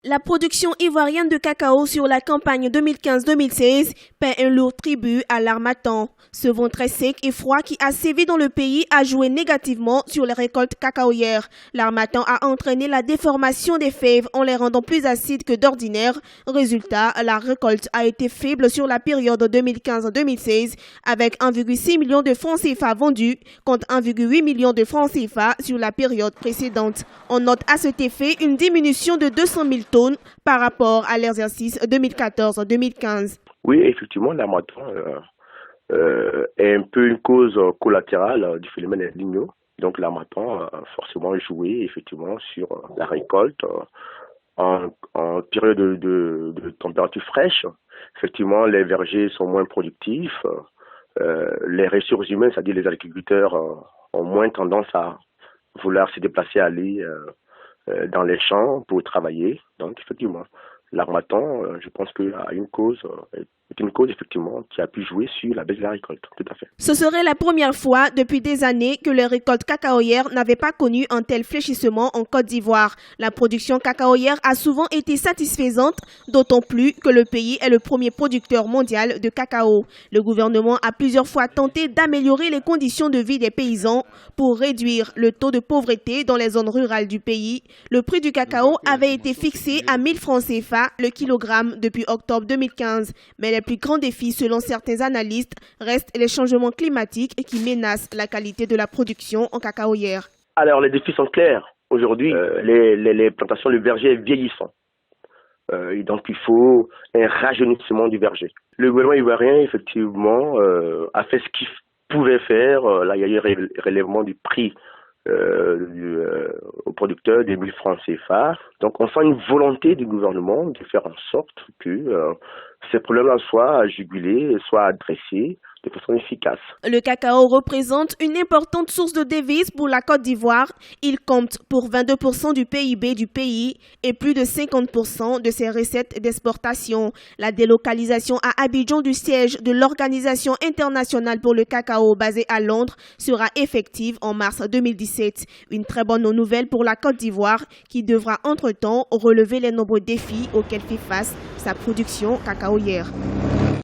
La production ivoirienne de cacao sur la campagne 2015-2016 paie un lourd tribut à l'harmattan. Ce vent très sec et froid qui a sévi dans le pays a joué négativement sur les récoltes cacaoyères. L'harmattan a entraîné la déformation des fèves en les rendant plus acides que d'ordinaire. Résultat, la récolte a été faible sur la période 2015-2016 avec 1,6 million de francs CFA vendus contre 1,8 million de francs CFA sur la période précédente. On note à cet effet une diminution de 200 000 tonnes par rapport à l'exercice 2014-2015. Oui, effectivement, l'harmattan est un peu une cause collatérale du phénomène El Niño. Donc l'harmattan a forcément joué effectivement sur la récolte en période de température fraîche. Effectivement, les vergers sont moins productifs. Les ressources humaines, c'est-à-dire les agriculteurs, ont moins tendance à vouloir se déplacer, aller dans les champs pour travailler. Donc effectivement, l'harmattan, je pense que est une cause effectivement qui a pu jouer sur la baisse de la récolte. Tout à fait. Ce serait la première fois depuis des années que les récoltes cacaoyères n'avaient pas connu un tel fléchissement en Côte d'Ivoire. La production cacaoyère a souvent été satisfaisante, d'autant plus que le pays est le premier producteur mondial de cacao. Le gouvernement a plusieurs fois tenté d'améliorer les conditions de vie des paysans pour réduire le taux de pauvreté dans les zones rurales du pays. Le prix du cacao avait été fixé à 1000 francs CFA le kilogramme depuis octobre 2015. Mais les plus grands défis, selon certains analystes, restent les changements climatiques qui menacent la qualité de la production en cacaoyère. Alors, les défis sont clairs. Aujourd'hui, les plantations, le verger est vieillissant. Et donc, il faut un rajeunissement du verger. Le gouvernement ivoirien, effectivement, a fait ce qu'il pouvait faire. Là, il y a eu un relèvement du prix aux producteurs des 1000 francs CFA. Donc, on sent une volonté du gouvernement de faire en sorte que ces problèmes-là soient jugulés, soient adressés de façon efficace. Le cacao représente une importante source de devises pour la Côte d'Ivoire. Il compte pour 22% du PIB du pays et plus de 50% de ses recettes d'exportation. La délocalisation à Abidjan du siège de l'Organisation internationale pour le cacao basée à Londres sera effective en mars 2017. Une très bonne nouvelle pour la Côte d'Ivoire qui devra entre-temps relever les nombreux défis auxquels fait face sa production cacaoyère.